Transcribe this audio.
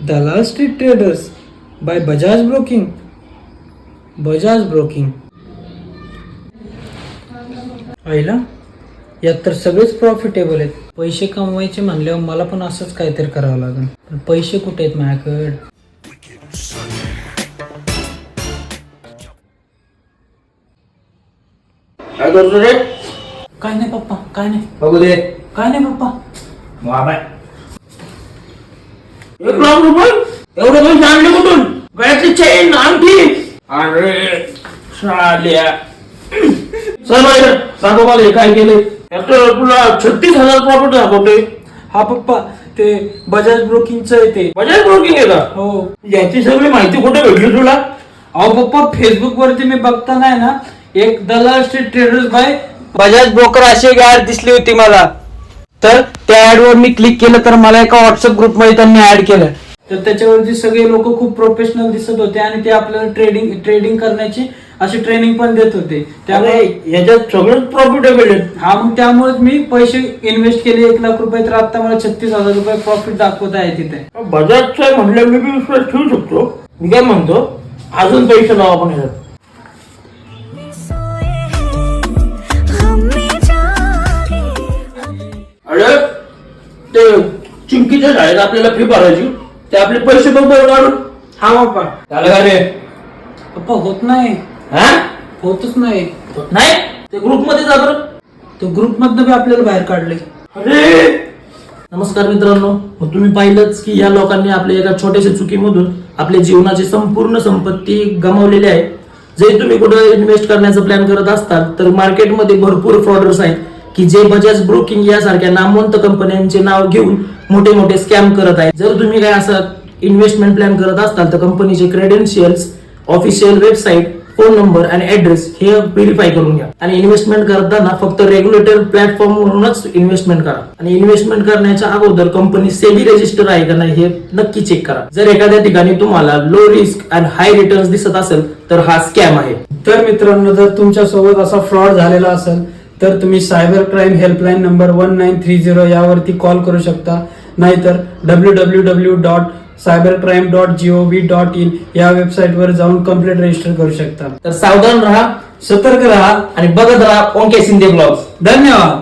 दलाल Street traders by Bajaj Broking. Bajaj Broking आईला यात तर सगळेच प्रॉफिटेबल आहेत. पैसे कमवायचे म्हणल्यावर मला पण असंच काहीतरी करावं लागेल. पण पैसे कुठे आहेत माझ्याकडे? काय करतो रे? काय नाही पप्पा, काय नाही. बघू दे. काय नाही पप्पा. 1,00,000 एवढं पैसे आणले कुठून? गळ्यातली चेन, अंगठी. अरे साल्या. चल बाहेर सांगू मला हे काय केलंय. तुला 36,000 प्रॉफिट दाखवतोय. हा पप्पा, ते बजाज ब्रोकिंगचं आहे ते. बजाज ब्रोकिंग आहे का? हो. याची सगळी माहिती कुठे भेटली तुला? अहो पप्पा, फेसबुक वरती मी बघताना ना एक Dalal Street traders by Bajaj broker अशी एक ऍड दिसली होती मला. तर त्या ऍड वर मी क्लिक केलं तर मला एका व्हॉट्सअप ग्रुप मध्ये त्यांनी ऍड केलं. तर त्याच्यावरती सगळे लोक खूप प्रोफेशनल दिसत होते आणि ते आपल्याला ट्रेडिंग करण्याची अशी ट्रेनिंग पण देत होते. त्यामुळे याच्यात सगळं प्रॉफिटेबल आहे. हा, मग त्यामुळे मी पैसे इन्व्हेस्ट केले 1,00,000 रुपये. तर आता मला 36,000 रुपये प्रॉफिट दाखवत आहे तिथे. बजाजचं म्हटलं मी बी विश्वास ठेवू शकतो. मी काय म्हणतो, अजून पैसे लावा आपण याच्यात. अरे ते चिंकीच्या शाळेत आपल्याला फी भरायची, ते आपले पैसे बघ काढून. हा पप्पा. झालं का रे? पप्पा होत नाही. हा, होतच नाही. होत नाही. ते ग्रुप मध्ये जा बरं. तो ग्रुप मधनं बी आपल्याला बाहेर काढले. अरे नमस्कार मित्रांनो, मग तुम्ही पाहिलंच की या लोकांनी आपल्या एका छोट्याशा चुकीमधून आपल्या जीवनाची संपूर्ण संपत्ती गमावलेली आहे. जर तुम्ही कुठे इन्व्हेस्ट करण्याचा प्लॅन करत असताल तर मार्केटमध्ये भरपूर फ्रॉडर्स आहेत की जे बजाज ब्रोकिंग यासारख्या नामवंत कंपन्यांचे नाव घेऊन मोठे मोठे स्कॅम करत आहेत. जर तुम्ही काय असं इन्व्हेस्टमेंट प्लॅन करत असताल तर कंपनीचे credentials, official website, phone number आणि ऍड्रेस हे व्हेरीफाय करून घ्या. आणि इन्व्हेस्टमेंट करताना फक्त रेग्युलेटर प्लॅटफॉर्म वरूनच इन्व्हेस्टमेंट करा. आणि इन्व्हेस्टमेंट करण्याच्या अगोदर कंपनी सेबी रजिस्टर आहे का नाही हे नक्की चेक करा. जर एखाद्या ठिकाणी तुम्हाला low risk and high returns दिसत असेल तर हा स्कॅम आहे. तर मित्रांनो, जर तुमच्या सोबत असा फ्रॉड झालेला असेल तर तुम्ही सायबर क्राईम हेल्पलाईन नंबर 1930 यावरती कॉल करू शकता. नाहीतर www.cybercrime.gov.in या वेबसाईटवर जाऊन कंप्लेंट रजिस्टर करू शकता. तर सावधान राहा, सतर्क राहा आणि बघत राहा ओंके शिंदे ब्लॉग्स. धन्यवाद.